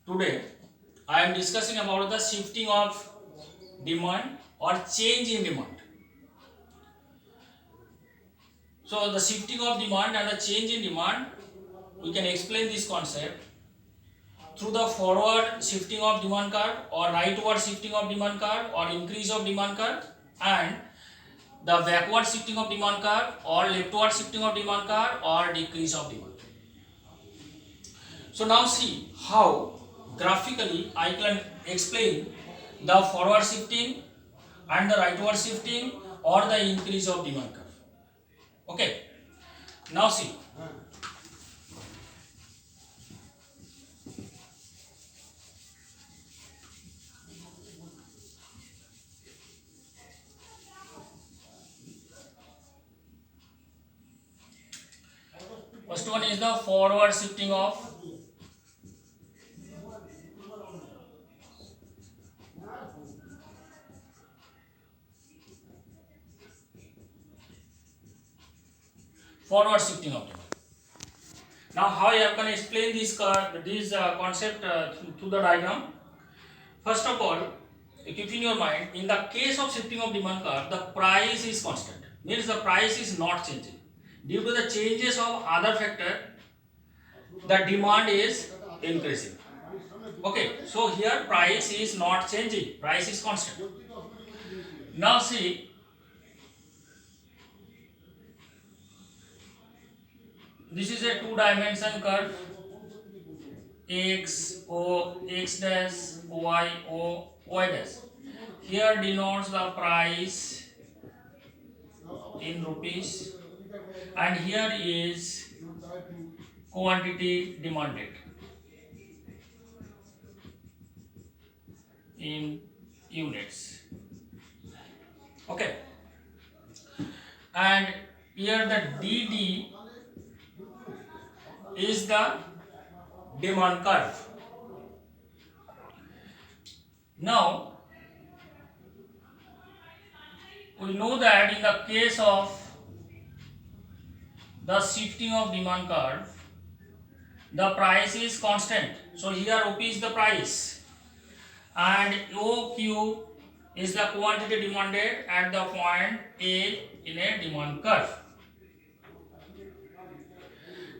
Today I am discussing about the shifting of demand or change in demand. So the shifting of demand and the change in demand, we can explain this concept through the forward shifting of demand curve or rightward shifting of demand curve or increase of demand curve, and the backward shifting of demand curve or leftward shifting of demand curve or decrease of demand. So now see how graphically I can explain the forward shifting and the rightward shifting or the increase of demand curve. Okay, now see, first one is the forward shifting of demand. Now how I can explain this concept through the diagram. First of all, keep in your mind, in the case of shifting of demand curve, the price is constant, means the price is not changing. Due to the changes of other factor, the demand is increasing. Okay, so here price is not changing, price is constant. Now see, this is a two-dimension curve, x o x dash, y o y dash. Here denotes the price in rupees, and here is quantity demanded in units. Okay, and here the dd is the demand curve. Now we know that in the case of the shifting of demand curve, the price is constant. So here OP is the price and OQ is the quantity demanded at the point A in a demand curve.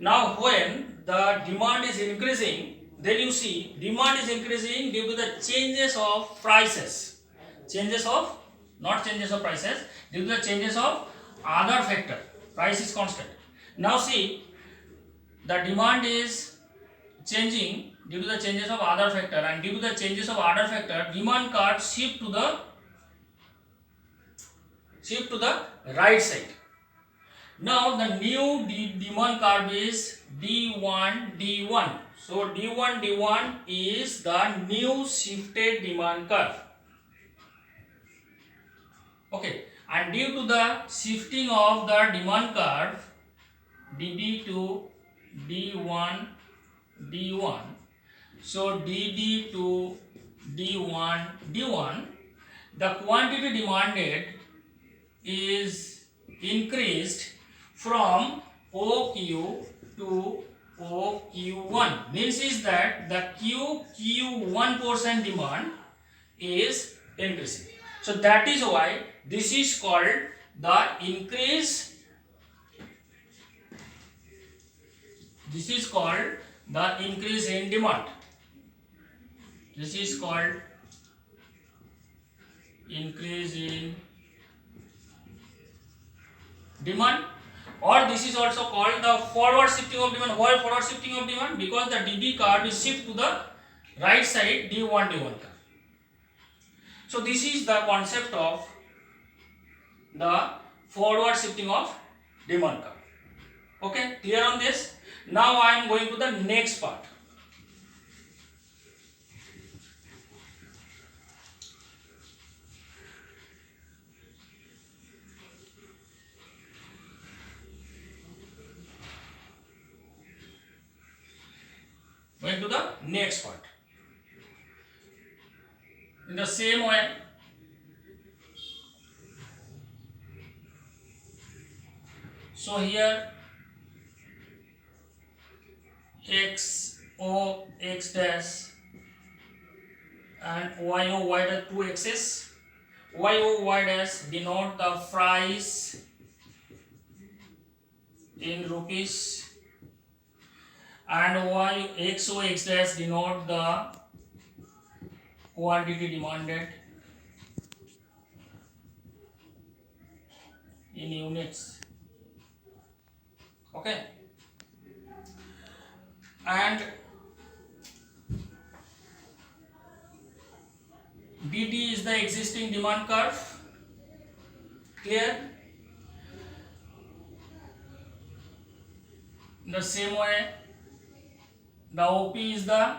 Now when the demand is increasing, then you see demand is increasing due to the changes of prices. Changes of, not changes of prices, due to the changes of other factor. Price is constant. Now see, the demand is changing due to the changes of other factor, and due to the changes of other factor, demand curve shift to the right side. Now the new demand curve is D1 D1. So D1 D1 is the new shifted demand curve. Okay, and due to the shifting of the demand curve DD to D1 D1, so DD to D1 D1, the quantity demanded is increased from OQ to OQ1. Means is that the Q1 portion demand is increasing. So that is why this is called the increase. This is called the increase in demand. This is called increase in demand, or this is also called the forward shifting of demand. Why forward shifting of demand? Because the DD curve is shift to the right side, D1 D1 curve. So this is the concept of the forward shifting of demand curve. Okay, clear on this? Now I am going to the next part. Going to the next part. In the same way, so here x o x dash and YOY dash two axis. YOY dash denote the price in rupees, and XOX dash denote the quantity demanded in units. Okay, and DD is the existing demand curve. Clear? In the same way, the OP is the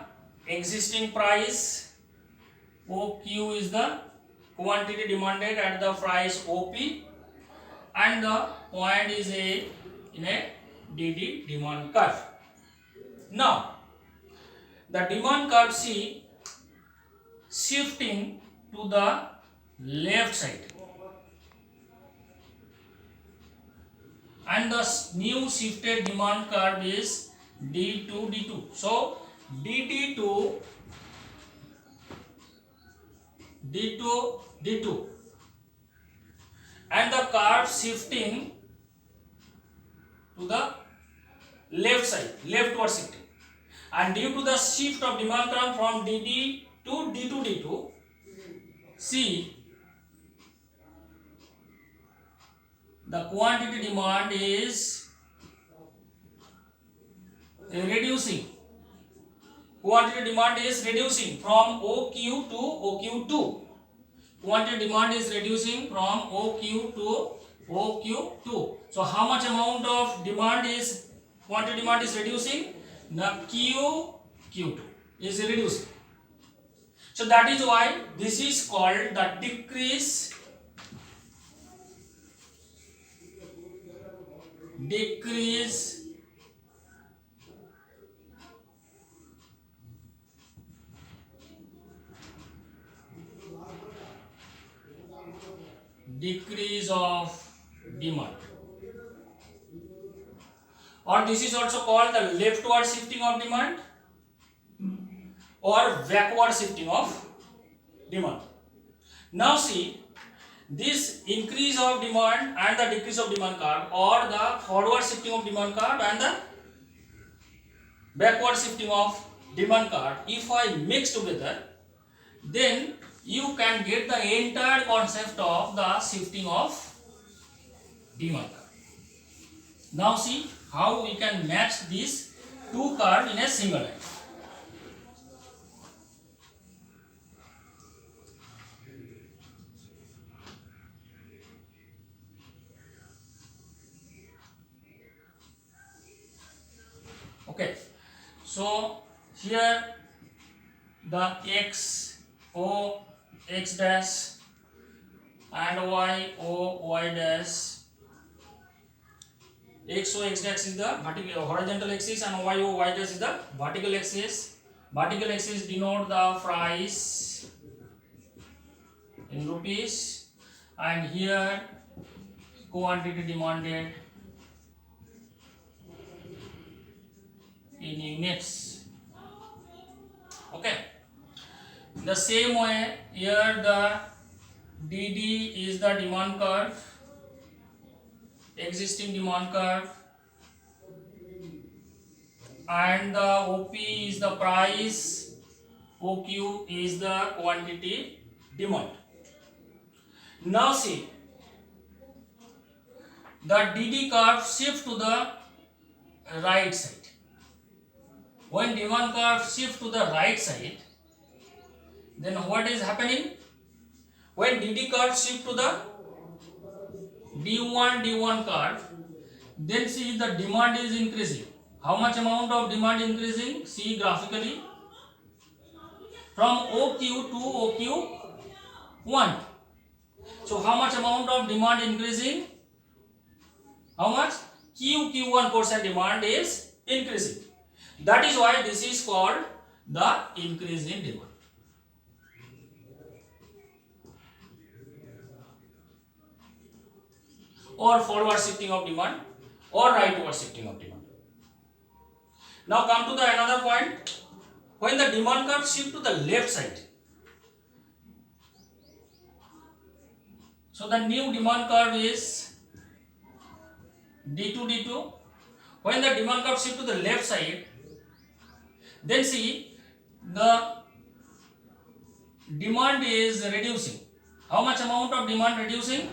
existing price, OQ is the quantity demanded at the price OP, and the point is in a DD demand curve. Now, the demand curve C shifting to the left side, and the new shifted demand curve is D2 D2. So DD2 D2 D2, and the curve shifting to the left side, leftward shifting, and due to the shift of demand curve from DD to D2 D2, see the quantity demand is reducing. Quantity demand is reducing from OQ to OQ2. Quantity demand is reducing from OQ to OQ2. So how much amount of demand is quantity demand is reducing? The Q2 is reducing. So that is why this is called the decrease of demand, or this is also called the leftward shifting of demand or backward shifting of demand. Now see, this increase of demand and the decrease of demand curve, or the forward shifting of demand curve and the backward shifting of demand curve, if I mix together, then you can get the entire concept of the shifting of demand curve. Now see how we can match these two curves in a single line. Okay, so here the X O X dash and Y O Y dash. X O X dash is the vertical horizontal axis, and Y O Y dash is the vertical axis. Vertical axis denote the price in rupees, and here quantity demanded in units. Okay, the same way here the DD is the demand curve, existing demand curve, and the OP is the price, OQ is the quantity demand. Now see, the DD curve shift to the right side. When demand curve shift to the right side, then what is happening? When DD curve shift to the D1 curve, then see the demand is increasing. How much amount of demand increasing? See graphically, from OQ to OQ1. So how much amount of demand increasing? How much? QQ1% demand is increasing. That is why this is called the increase in demand. Or forward shifting of demand, or rightward shifting of demand. Now come to the another point. When the demand curve shift to the left side, So the new demand curve is D2 D2. When the demand curve shift to the left side, then see the demand is reducing. How much amount of demand reducing?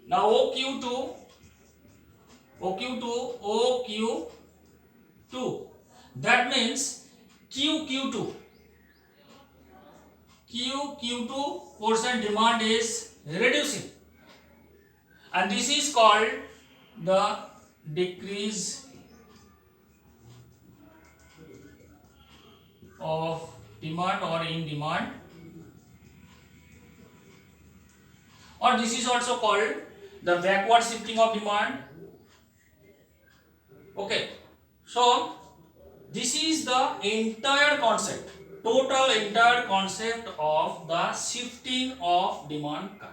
Now OQ2, OQ2. That means QQ2 portion demand is reducing, and this is called the decrease of demand or in demand, or this is also called the backward shifting of demand. Okay, so this is the entire concept, total entire concept of the shifting of demand curve.